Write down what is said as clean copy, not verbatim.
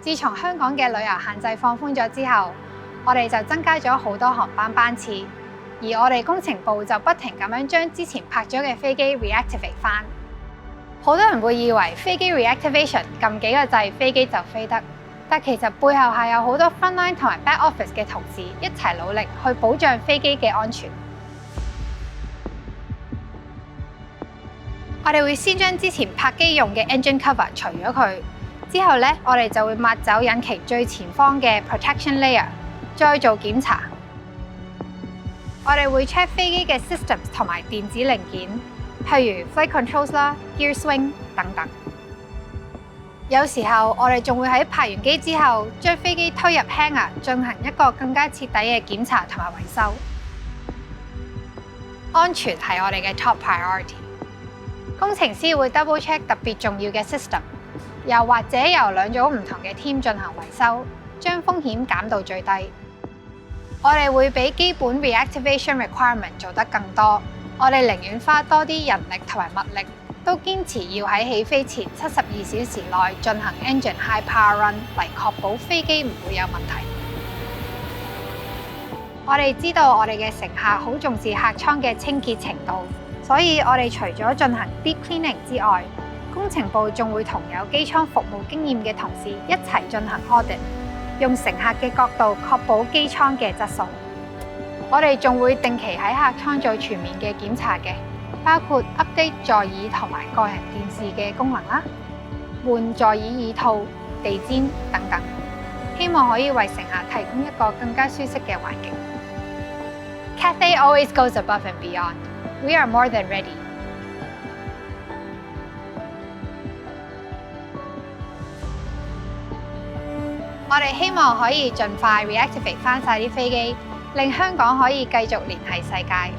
自從香港嘅旅遊限制放寬咗之後，我哋就增加咗好多航班班次，而我哋工程部就不停咁樣將之前泊咗嘅飛機 reactivate 翻。好多人會以為飛機 reactivation 撳幾個掣，飛機就飛得，但其實背後係有好多 frontline 同埋 back office 嘅同事一齊努力去保障飛機嘅安全。我哋會先將之前泊機用嘅 engine cover 除咗佢，之後咧我哋就會抹走引擎最前方嘅 protection layer， 再做檢查。我哋會 check 飛機嘅 systems 同埋電子零件，譬如 flight controls 啦、gear swing 等等。有時候我哋仲會喺泊完機之後，將飛機推入 hangar 進行一個更加徹底嘅檢查同埋維修。安全係我哋嘅 top priority。工程師會 double check 特別重要嘅 system， 又或者由兩組唔同嘅 team 進行維修，將風險減到最低。我哋會比基本 reactivation requirement 做得更多，我哋寧願花多啲人力同埋物力，都堅持要喺起飛前72小時內進行 engine high power run 嚟確保飛機唔會有問題。我哋知道我哋嘅乘客好重視客艙嘅清潔程度，所以我哋除咗進行 deep cleaning 之外，工程部仲會同有機艙服務經驗嘅同事一齊進行 audit， 用乘客嘅角度確保機艙嘅質素。我哋仲會定期喺客艙做全面嘅檢查嘅，包括 update 座椅同埋個人電視嘅功能啦，換座椅椅套、地氈等等，希望可以為乘客提供一個更加舒適嘅環境。Cathay always goes above and beyond. We are more than ready. 我哋希望可以盡快 reactivate 翻晒啲飛機，令香港可以繼續連繫世界。